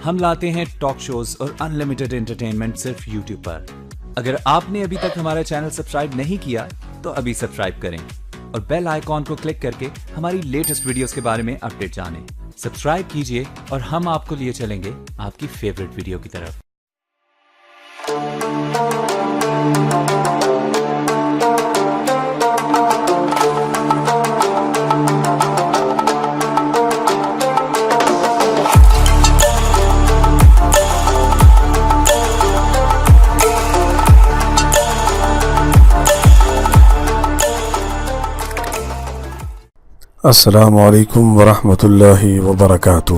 ہم لاتے ہیں ٹاک شوز اور انلمیٹڈ انٹرٹینمنٹ صرف یوٹیوب پر۔ اگر آپ نے ابھی تک ہمارا چینل سبسکرائب نہیں کیا تو ابھی سبسکرائب کریں اور بیل آئیکن کو کلک کر کے ہماری لیٹسٹ ویڈیوز کے بارے میں اپڈیٹ جانیں۔ سبسکرائب کیجئے اور ہم آپ کو لیے چلیں گے آپ کی فیوریٹ ویڈیو کی طرف۔ السلام علیکم ورحمۃ اللہ وبرکاتہ۔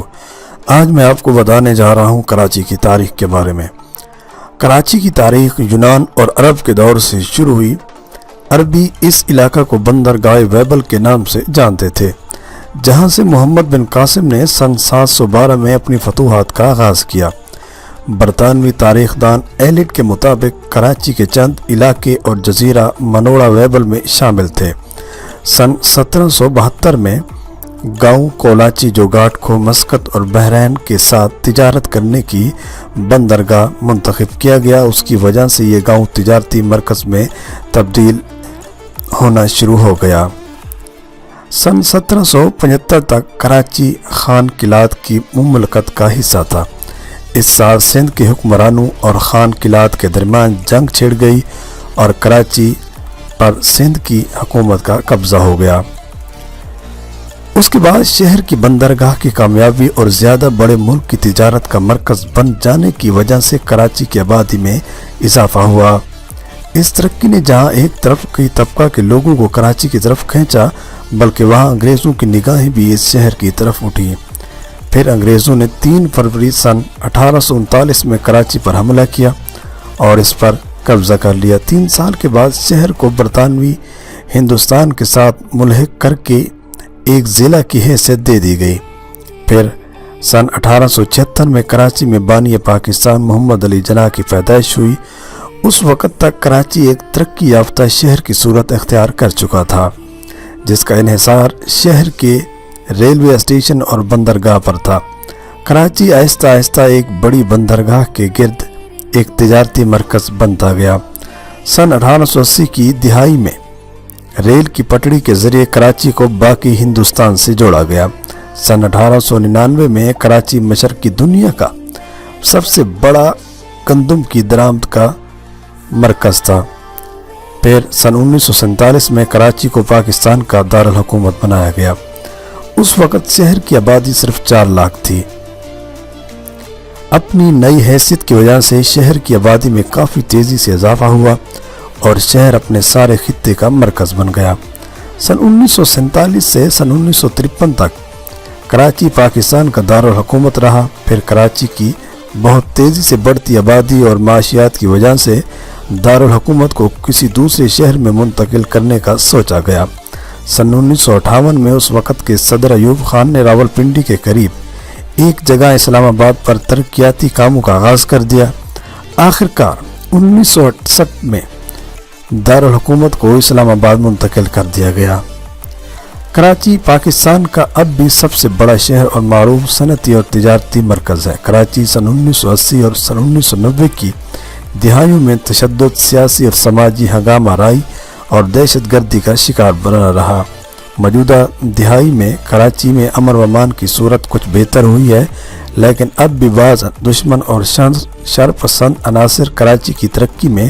آج میں آپ کو بتانے جا رہا ہوں کراچی کی تاریخ کے بارے میں۔ کراچی کی تاریخ یونان اور عرب کے دور سے شروع ہوئی۔ عربی اس علاقہ کو بندرگاہ ویبل کے نام سے جانتے تھے، جہاں سے محمد بن قاسم نے سن 712 میں اپنی فتوحات کا آغاز کیا۔ برطانوی تاریخ دان ایلٹ کے مطابق کراچی کے چند علاقے اور جزیرہ منوڑا ویبل میں شامل تھے۔ سن 1772 میں گاؤں کولاچی جو گاٹھ کو مسقط اور بحرین کے ساتھ تجارت کرنے کی بندرگاہ منتخب کیا گیا۔ اس کی وجہ سے یہ گاؤں تجارتی مرکز میں تبدیل ہونا شروع ہو گیا۔ سن 1775 تک کراچی خان قلات کی مملکت کا حصہ تھا۔ اس سال سندھ کے حکمرانوں اور خان قلات کے درمیان جنگ چھڑ گئی اور کراچی پر سندھ کی حکومت کا قبضہ ہو گیا۔ اس کے بعد شہر کی بندرگاہ کی کامیابی اور زیادہ بڑے ملک کی تجارت کا مرکز بن جانے کی وجہ سے کراچی کی آبادی میں اضافہ ہوا۔ اس ترقی نے جہاں ایک طرف کی طبقہ کے لوگوں کو کراچی کی طرف کھینچا، بلکہ وہاں انگریزوں کی نگاہیں بھی اس شہر کی طرف اٹھی۔ پھر انگریزوں نے 3 فروری سن 1839 میں کراچی پر حملہ کیا اور اس پر قبضہ کر لیا۔ 3 سال کے بعد شہر کو برطانوی ہندوستان کے ساتھ ملحق کر کے ایک ضلع کی حیثیت دے دی گئی۔ پھر سن 1876 میں کراچی میں بانی پاکستان محمد علی جناح کی پیدائش ہوئی۔ اس وقت تک کراچی ایک ترقی یافتہ شہر کی صورت اختیار کر چکا تھا، جس کا انحصار شہر کے ریلوے اسٹیشن اور بندرگاہ پر تھا۔ کراچی آہستہ آہستہ ایک بڑی بندرگاہ کے گرد ایک تجارتی مرکز بنتا گیا۔ سن 1880 کی دہائی میں ریل کی پٹڑی کے ذریعے کراچی کو باقی ہندوستان سے جوڑا گیا۔ سن 1899 میں کراچی مشرقی دنیا کا سب سے بڑا گندم کی درآمد کا مرکز تھا۔ پھر سن 1947 میں کراچی کو پاکستان کا دارالحکومت بنایا گیا۔ اس وقت شہر کی آبادی صرف 4 لاکھ تھی۔ اپنی نئی حیثیت کی وجہ سے شہر کی آبادی میں کافی تیزی سے اضافہ ہوا اور شہر اپنے سارے خطے کا مرکز بن گیا۔ سن 1947 سے سن 1953 تک کراچی پاکستان کا دارالحکومت رہا۔ پھر کراچی کی بہت تیزی سے بڑھتی آبادی اور معاشیات کی وجہ سے دارالحکومت کو کسی دوسرے شہر میں منتقل کرنے کا سوچا گیا۔ سن 1958 میں اس وقت کے صدر ایوب خان نے راولپنڈی کے قریب ایک جگہ اسلام آباد پر ترقیاتی کاموں کا آغاز کر دیا۔ آخرکار 1968 میں دارالحکومت کو اسلام آباد منتقل کر دیا گیا۔ کراچی پاکستان کا اب بھی سب سے بڑا شہر اور معروف صنعتی اور تجارتی مرکز ہے۔ کراچی سن 1980 اور سن 1990 کی دہائیوں میں تشدد، سیاسی اور سماجی ہنگامہ آرائی اور دہشت گردی کا شکار بنا رہا۔ موجودہ دہائی میں کراچی میں امن و امان کی صورت کچھ بہتر ہوئی ہے، لیکن اب بھی بعض دشمن اور شر پسند عناصر کراچی کی ترقی میں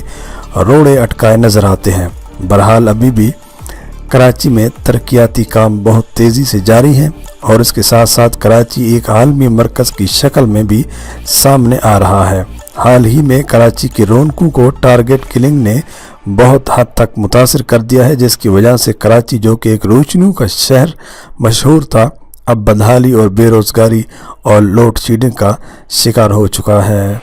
روڑے اٹکائے نظر آتے ہیں۔ بہرحال ابھی بھی کراچی میں ترقیاتی کام بہت تیزی سے جاری ہیں اور اس کے ساتھ ساتھ کراچی ایک عالمی مرکز کی شکل میں بھی سامنے آ رہا ہے۔ حال ہی میں کراچی کے رونقوں کو ٹارگٹ کلنگ نے بہت حد تک متاثر کر دیا ہے، جس کی وجہ سے کراچی جو کہ ایک روشنیوں کا شہر مشہور تھا، اب بدحالی اور بے روزگاری اور لوڈ شیڈنگ کا شکار ہو چکا ہے۔